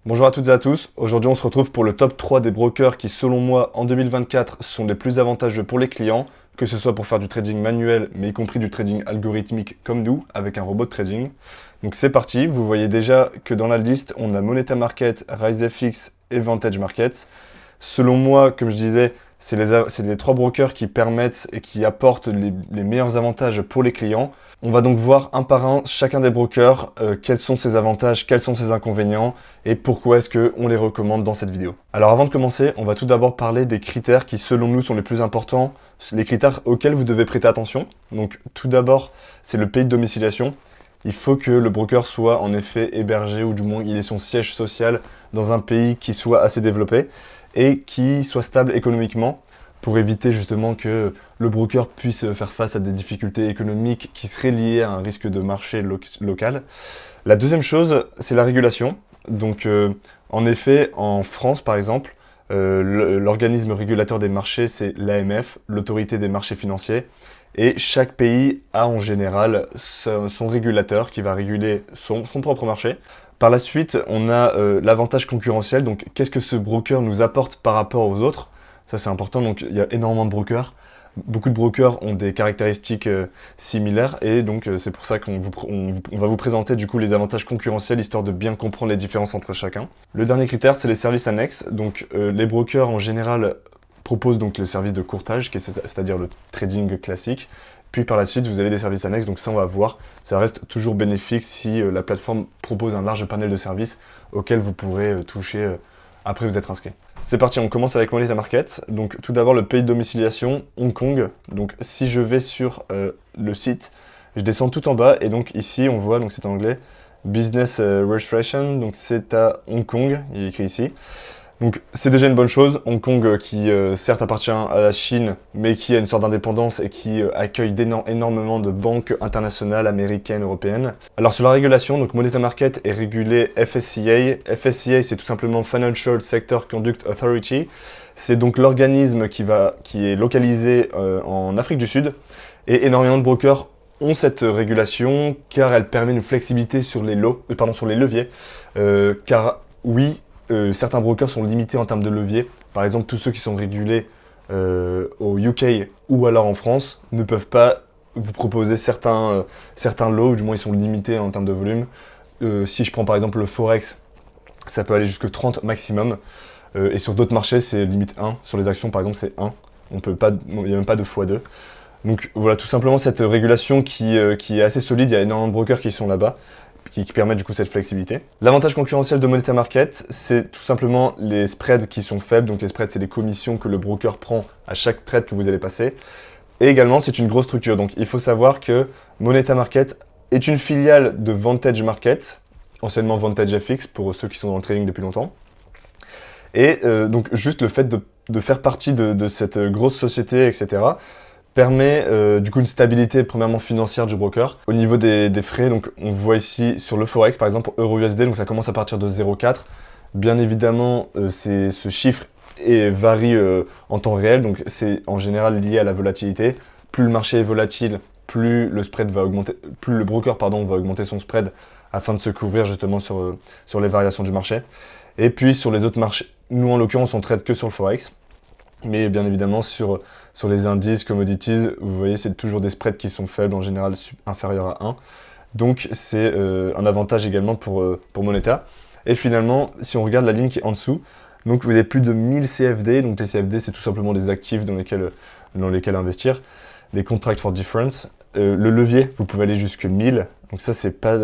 Bonjour à toutes et à tous, aujourd'hui on se retrouve pour le top 3 des brokers qui selon moi en 2024 sont les plus avantageux pour les clients, que ce soit pour faire du trading manuel mais y compris du trading algorithmique comme nous avec un robot de trading. Donc c'est parti, vous voyez déjà que dans la liste on a Moneta Market, RiseFX et Vantage Markets. Selon moi, comme je disais, c'est les trois brokers qui permettent et qui apportent les meilleurs avantages pour les clients. On va donc voir un par un chacun des brokers, quels sont ses avantages, quels sont ses inconvénients et pourquoi est-ce qu'on les recommande dans cette vidéo. Alors avant de commencer, on va tout d'abord parler des critères qui selon nous sont les plus importants, les critères auxquels vous devez prêter attention. Donc tout d'abord, c'est le pays de domiciliation. Il faut que le broker soit en effet hébergé ou du moins il ait son siège social dans un pays qui soit assez développé et qui soit stable économiquement pour éviter justement que le broker puisse faire face à des difficultés économiques qui seraient liées à un risque de marché local. La deuxième chose, c'est la régulation. Donc en effet, en France par exemple, l'organisme régulateur des marchés, c'est l'AMF, l'autorité des marchés financiers. Et chaque pays a en général son régulateur qui va réguler son propre marché. Par la suite, on a l'avantage concurrentiel. Donc, qu'est-ce que ce broker nous apporte par rapport aux autres? Ça, c'est important. Donc, il y a énormément de brokers. Beaucoup de brokers ont des caractéristiques similaires. Et donc, c'est pour ça qu'on va vous présenter du coup les avantages concurrentiels, histoire de bien comprendre les différences entre chacun. Le dernier critère, c'est les services annexes. Donc, les brokers, en général, proposent donc le service de courtage, c'est-à-dire le trading classique. Puis par la suite, vous avez des services annexes, donc ça on va voir. Ça reste toujours bénéfique si la plateforme propose un large panel de services auxquels vous pourrez toucher après vous être inscrit. C'est parti, on commence avec Moneta Market. Donc tout d'abord le pays de domiciliation, Hong Kong. Donc si je vais sur le site, je descends tout en bas et donc ici on voit, donc c'est en anglais, Business Registration, donc c'est à Hong Kong, il est écrit ici. Donc c'est déjà une bonne chose, Hong Kong qui certes appartient à la Chine, mais qui a une sorte d'indépendance et qui accueille énormément de banques internationales, américaines, européennes. Alors sur la régulation, donc Moneta Market est régulé FSCA. FSCA c'est tout simplement Financial Sector Conduct Authority. C'est donc l'organisme qui est localisé en Afrique du Sud. Et énormément de brokers ont cette régulation car elle permet une flexibilité sur les leviers. Car oui, certains brokers sont limités en termes de levier. Par exemple, tous ceux qui sont régulés au UK ou alors en France ne peuvent pas vous proposer certains lots, ou du moins ils sont limités en termes de volume. Si je prends par exemple le Forex, ça peut aller jusque 30 maximum. Et sur d'autres marchés, c'est limite 1. Sur les actions, par exemple, c'est 1. Il n'y a même pas de x2. Donc voilà, tout simplement cette régulation qui est assez solide. Il y a énormément de brokers qui sont là-bas, qui permettent du coup cette flexibilité. L'avantage concurrentiel de Moneta Market, c'est tout simplement les spreads qui sont faibles. Donc les spreads, c'est les commissions que le broker prend à chaque trade que vous allez passer. Et également, c'est une grosse structure. Donc il faut savoir que Moneta Market est une filiale de Vantage Market, anciennement Vantage FX pour ceux qui sont dans le trading depuis longtemps. Et donc juste le fait de faire partie de cette grosse société, etc., permet du coup une stabilité premièrement financière du broker. Au niveau des frais, donc on voit ici sur le Forex par exemple pour Euro-USD, donc ça commence à partir de 0,4. Bien évidemment, ce chiffre varie en temps réel, donc c'est en général lié à la volatilité. Plus le marché est volatile, plus le spread va augmenter, plus le broker va augmenter son spread afin de se couvrir justement sur les variations du marché. Et puis sur les autres marchés, nous en l'occurrence on traite que sur le Forex. Mais bien évidemment, sur les indices, commodities, vous voyez, c'est toujours des spreads qui sont faibles, en général inférieurs à 1. Donc, c'est un avantage également pour Moneta. Et finalement, si on regarde la ligne qui est en dessous, donc vous avez plus de 1000 CFD. Donc, les CFD, c'est tout simplement des actifs dans lesquels investir. Les Contract for Difference. Le levier, vous pouvez aller jusque 1000. Donc ça, c'est pas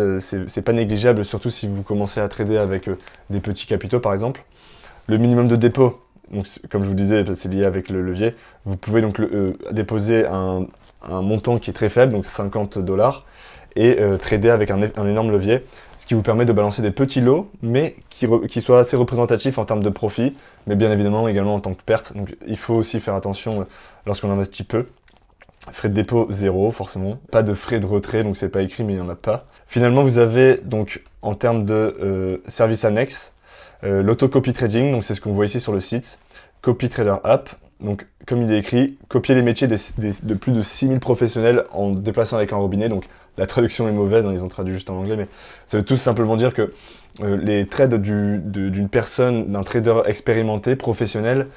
négligeable, surtout si vous commencez à trader avec des petits capitaux, par exemple. Le minimum de dépôt. Donc, comme je vous disais, c'est lié avec le levier. Vous pouvez donc déposer un montant qui est très faible, donc 50 $, et trader avec un énorme levier, ce qui vous permet de balancer des petits lots, mais qui soient assez représentatifs en termes de profit, mais bien évidemment également en tant que perte. Donc il faut aussi faire attention lorsqu'on investit peu. Frais de dépôt, 0, forcément. Pas de frais de retrait, donc c'est pas écrit, mais il n'y en a pas. Finalement, vous avez donc, en termes de services annexes, l'autocopy trading, donc c'est ce qu'on voit ici sur le site, Copy Trader App. Donc, comme il est écrit, copier les métiers de plus de 6000 professionnels en déplaçant avec un robinet. Donc, la traduction est mauvaise, hein, ils ont traduit juste en anglais, mais ça veut tout simplement dire que les trades d'une personne, d'un trader expérimenté, professionnel,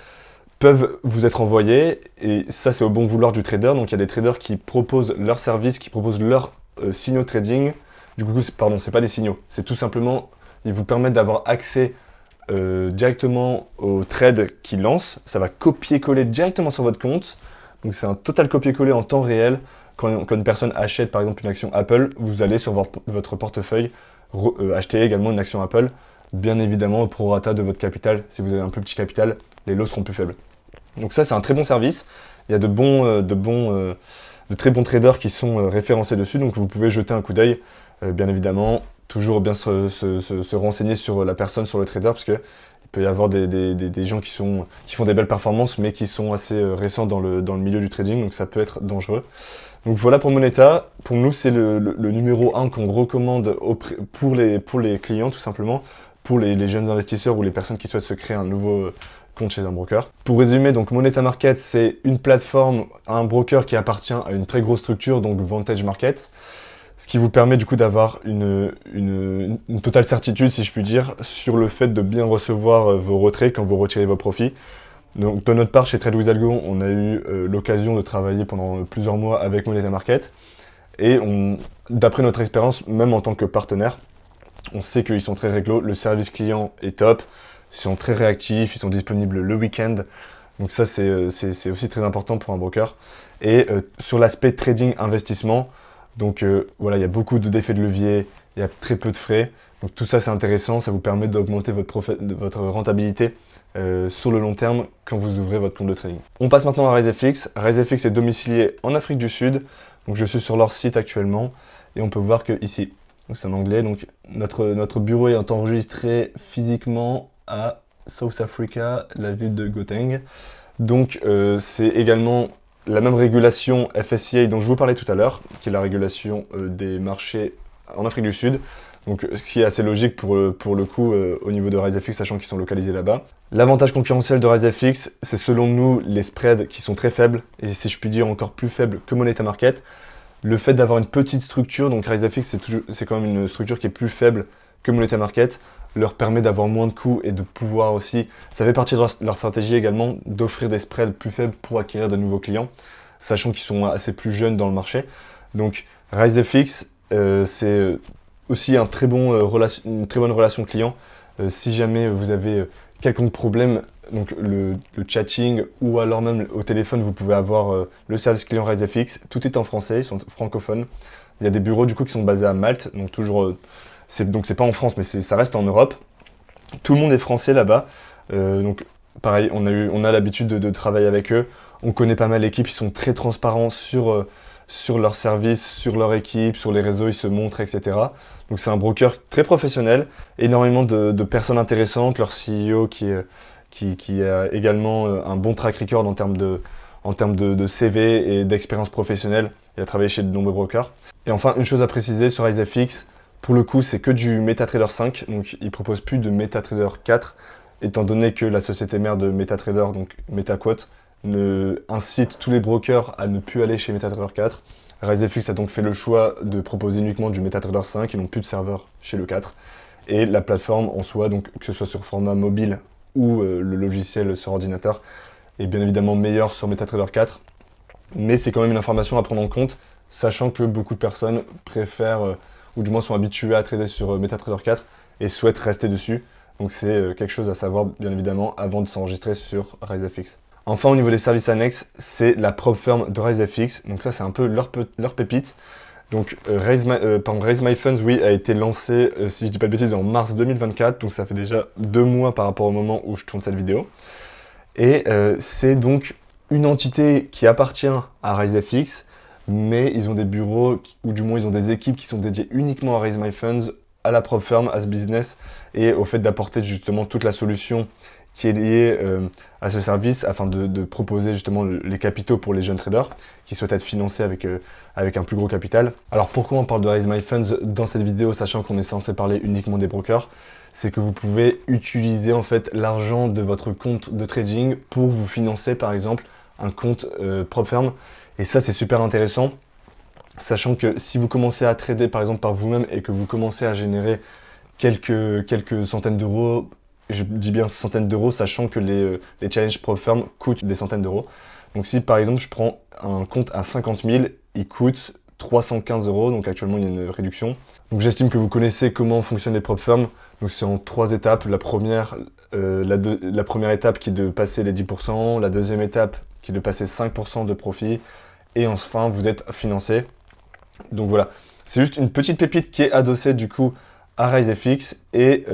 peuvent vous être envoyés, et ça c'est au bon vouloir du trader. Donc il y a des traders qui proposent leurs services, qui proposent leurs signaux de trading. Du coup, pardon, c'est pas des signaux, c'est tout simplement, ils vous permettent d'avoir accès directement au trade qu'ils lancent. Ça va copier-coller directement sur votre compte. Donc c'est un total copier-coller en temps réel. Quand une personne achète par exemple une action Apple, vous allez sur votre portefeuille acheter également une action Apple, bien évidemment au prorata de votre capital. Si vous avez un plus petit capital, les lots seront plus faibles. Donc ça, c'est un très bon service. Il y a de très bons traders qui sont référencés dessus, donc vous pouvez jeter un coup d'œil, bien évidemment. Toujours bien se renseigner sur la personne, sur le trader, parce que il peut y avoir des gens qui font des belles performances, mais qui sont assez récents dans le milieu du trading, donc ça peut être dangereux. Donc voilà pour Moneta. Pour nous, c'est le numéro 1 qu'on recommande pour les clients, tout simplement, pour les jeunes investisseurs ou les personnes qui souhaitent se créer un nouveau compte chez un broker. Pour résumer, donc Moneta Market, c'est une plateforme, un broker qui appartient à une très grosse structure, donc Vantage Market, ce qui vous permet du coup d'avoir une totale certitude, si je puis dire, sur le fait de bien recevoir vos retraits quand vous retirez vos profits. Donc de notre part, chez Trade with Algo, on a eu l'occasion de travailler pendant plusieurs mois avec Moneta Market, et d'après notre expérience, même en tant que partenaire, on sait qu'ils sont très réglo, le service client est top, ils sont très réactifs, ils sont disponibles le week-end. Donc ça, c'est aussi très important pour un broker. Et sur l'aspect trading investissement, donc voilà, il y a beaucoup d'effets de levier, il y a très peu de frais. Donc tout ça, c'est intéressant, ça vous permet d'augmenter votre rentabilité sur le long terme quand vous ouvrez votre compte de trading. On passe maintenant à RiseFX. RiseFX est domicilié en Afrique du Sud. Donc je suis sur leur site actuellement et on peut voir que ici, c'est en anglais, donc notre bureau est enregistré physiquement à South Africa, la ville de Gauteng. Donc c'est également la même régulation FSCA dont je vous parlais tout à l'heure, qui est la régulation des marchés en Afrique du Sud. Donc ce qui est assez logique pour le coup au niveau de RiseFX, sachant qu'ils sont localisés là-bas. L'avantage concurrentiel de RiseFX, c'est selon nous les spreads qui sont très faibles, et si je puis dire encore plus faibles que Moneta Market. Le fait d'avoir une petite structure, donc RiseFX c'est quand même une structure qui est plus faible que Moneta Market, leur permet d'avoir moins de coûts et de pouvoir aussi, ça fait partie de leur stratégie également, d'offrir des spreads plus faibles pour acquérir de nouveaux clients, sachant qu'ils sont assez plus jeunes dans le marché. Donc RiseFX, c'est aussi une très bonne relation client. Si jamais vous avez quelconque problème, donc le chatting ou alors même au téléphone, vous pouvez avoir le service client RiseFX. Tout est en français, ils sont francophones. Il y a des bureaux du coup qui sont basés à Malte, donc toujours, donc c'est pas en France, mais ça reste en Europe. Tout le monde est français là-bas, donc pareil, on a l'habitude de travailler avec eux. On connaît pas mal l'équipe, ils sont très transparents sur leur service, sur leur équipe, sur les réseaux, ils se montrent, etc. Donc c'est un broker très professionnel, énormément de personnes intéressantes, leur CEO qui a également un bon track record en termes de CV et d'expérience professionnelle. Il a travaillé chez de nombreux brokers. Et enfin, une chose à préciser sur RiseFX, pour le coup, c'est que du MetaTrader 5, donc il ne propose plus de MetaTrader 4, étant donné que la société mère de MetaTrader, donc MetaQuote, incite tous les brokers à ne plus aller chez MetaTrader 4. RiseFX a donc fait le choix de proposer uniquement du MetaTrader 5, ils n'ont plus de serveur chez le 4. Et la plateforme en soi, donc que ce soit sur format mobile ou le logiciel sur ordinateur, est bien évidemment meilleur sur MetaTrader 4. Mais c'est quand même une information à prendre en compte, sachant que beaucoup de personnes préfèrent, ou du moins sont habituées à trader sur MetaTrader 4 et souhaitent rester dessus. Donc c'est quelque chose à savoir, bien évidemment, avant de s'enregistrer sur RiseFX. Enfin, au niveau des services annexes, c'est la propre firme de RiseFX. Donc ça, c'est un peu leur pépite. Donc Raise My Funds, oui, a été lancé, si je dis pas de bêtises, en mars 2024. Donc ça fait déjà 2 mois par rapport au moment où je tourne cette vidéo. Et c'est donc une entité qui appartient à RiseFX, mais ils ont des bureaux, ou du moins ils ont des équipes qui sont dédiées uniquement à Raise My Funds, à la propre firme, à ce business, et au fait d'apporter justement toute la solution qui est liée à ce service, afin de proposer justement les capitaux pour les jeunes traders qui souhaitent être financés avec un plus gros capital. Alors pourquoi on parle de Raise My Funds dans cette vidéo, sachant qu'on est censé parler uniquement des brokers? C'est que vous pouvez utiliser en fait l'argent de votre compte de trading pour vous financer par exemple un compte propre firme. Et ça, c'est super intéressant Sachant que si vous commencez à trader par exemple par vous-même et que vous commencez à générer quelques centaines d'euros, je dis bien centaines d'euros, sachant que les challenges prop firm coûtent des centaines d'euros. Donc si par exemple je prends un compte à 50 000, il coûte 315 euros, donc actuellement il y a une réduction. Donc j'estime que vous connaissez comment fonctionnent les prop firms. Donc c'est en 3 étapes. La première étape qui est de passer les 10%, la deuxième étape qui est de passer 5% de profit, et enfin vous êtes financé. Donc voilà, c'est juste une petite pépite qui est adossée du coup à RiseFX et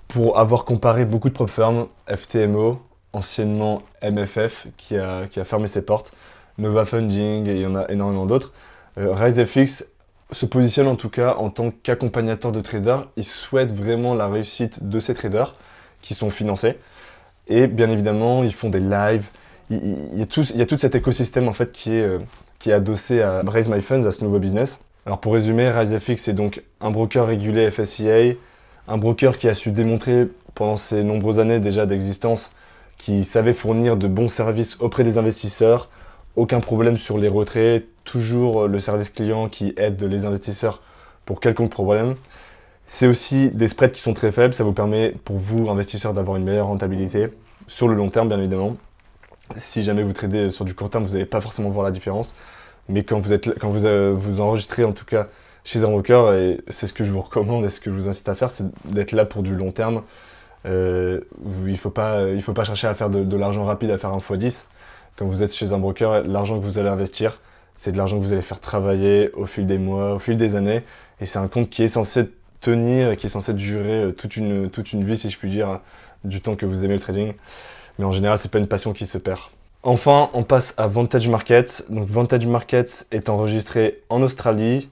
pour avoir comparé beaucoup de prop firms, FTMO, anciennement MFF qui a fermé ses portes, Nova Funding et il y en a énormément d'autres, RiseFX se positionne en tout cas en tant qu'accompagnateur de traders. Ils souhaitent vraiment la réussite de ces traders qui sont financés et bien évidemment ils font des lives. Il y a tout cet écosystème en fait qui est adossé à Raise My Funds, à ce nouveau business. Alors pour résumer, RiseFX est donc un broker régulé FSCA, un broker qui a su démontrer pendant ses nombreuses années déjà d'existence qu'il savait fournir de bons services auprès des investisseurs, aucun problème sur les retraits, toujours le service client qui aide les investisseurs pour quelconque problème. C'est aussi des spreads qui sont très faibles, ça vous permet pour vous, investisseurs, d'avoir une meilleure rentabilité, sur le long terme bien évidemment. Si jamais vous tradez sur du court terme, vous n'allez pas forcément voir la différence. Mais quand vous enregistrez en tout cas chez un broker, et c'est ce que je vous recommande et ce que je vous incite à faire, c'est d'être là pour du long terme. Il ne faut pas chercher à faire de l'argent rapide, à faire un x10. Quand vous êtes chez un broker, l'argent que vous allez investir, c'est de l'argent que vous allez faire travailler au fil des mois, au fil des années. Et c'est un compte qui est censé tenir, qui est censé durer toute une vie, si je puis dire, du temps que vous aimez le trading. Mais en général, c'est pas une passion qui se perd. Enfin, on passe à Vantage Markets. Donc Vantage Markets est enregistré en Australie.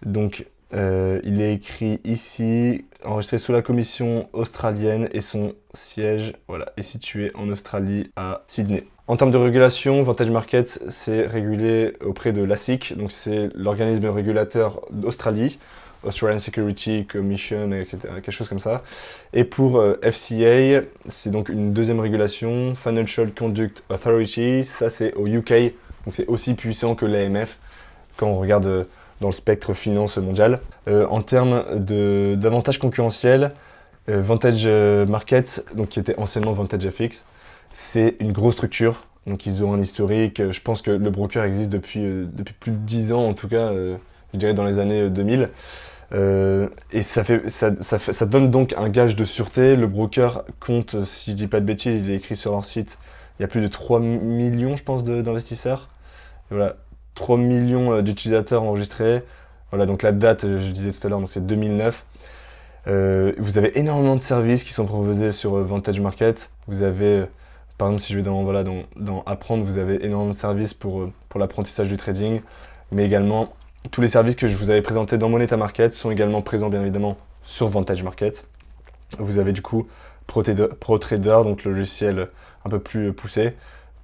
Donc il est écrit ici, enregistré sous la commission australienne et son siège est situé en Australie à Sydney. En termes de régulation, Vantage Markets c'est régulé auprès de l'ASIC, donc c'est l'organisme régulateur d'Australie. Australian Security Commission, etc., quelque chose comme ça. Et pour FCA, c'est donc une deuxième régulation, Financial Conduct Authority, ça c'est au UK, donc c'est aussi puissant que l'AMF quand on regarde dans le spectre finance mondial. En termes d'avantages concurrentiels, Vantage Markets, donc qui était anciennement Vantage FX, c'est une grosse structure, donc ils ont un historique, je pense que le broker existe depuis plus de 10 ans en tout cas, je dirais dans les années 2000. Et ça donne donc un gage de sûreté. Le broker compte, si je dis pas de bêtises, il est écrit sur leur site, il y a plus de 3 millions, je pense, d'investisseurs. Voilà, 3 millions d'utilisateurs enregistrés. Voilà, donc la date, je disais tout à l'heure, donc c'est 2009. Vous avez énormément de services qui sont proposés sur Vantage Market. Vous avez, par exemple, si je vais dans Apprendre, vous avez énormément de services pour l'apprentissage du trading, mais également tous les services que je vous avais présentés dans Moneta Market sont également présents bien évidemment sur Vantage Market. Vous avez du coup ProTrader, donc le logiciel un peu plus poussé.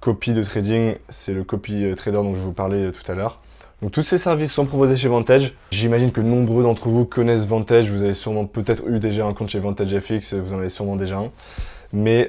Copy de trading, c'est le copy trader dont je vous parlais tout à l'heure. Donc tous ces services sont proposés chez Vantage. J'imagine que nombreux d'entre vous connaissent Vantage. Vous avez sûrement peut-être eu déjà un compte chez Vantage FX, vous en avez sûrement déjà un. Mais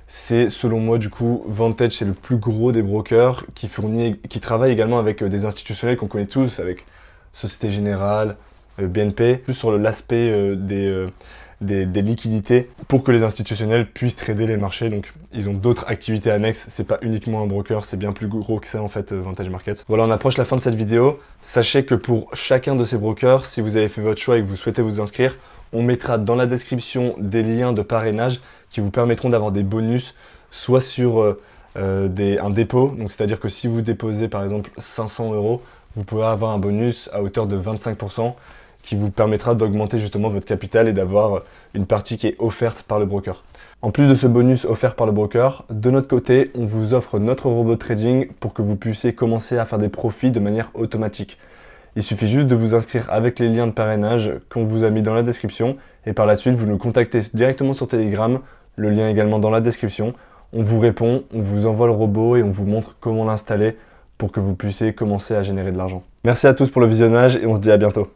c'est selon moi du coup, Vantage c'est le plus gros des brokers qui travaille également avec des institutionnels qu'on connaît tous, avec Société Générale, BNP, plus sur l'aspect des liquidités pour que les institutionnels puissent trader les marchés. Donc ils ont d'autres activités annexes, c'est pas uniquement un broker, c'est bien plus gros que ça en fait, Vantage Market. Voilà, on approche la fin de cette vidéo. Sachez que pour chacun de ces brokers, si vous avez fait votre choix et que vous souhaitez vous inscrire, on mettra dans la description des liens de parrainage qui vous permettront d'avoir des bonus, soit sur un dépôt, donc c'est-à-dire que si vous déposez par exemple 500 €, vous pouvez avoir un bonus à hauteur de 25% qui vous permettra d'augmenter justement votre capital et d'avoir une partie qui est offerte par le broker. En plus de ce bonus offert par le broker, de notre côté, on vous offre notre robot trading pour que vous puissiez commencer à faire des profits de manière automatique. Il suffit juste de vous inscrire avec les liens de parrainage qu'on vous a mis dans la description et par la suite, vous nous contactez directement sur Telegram, le lien également dans la description. On vous répond, on vous envoie le robot et on vous montre comment l'installer pour que vous puissiez commencer à générer de l'argent. Merci à tous pour le visionnage et on se dit à bientôt.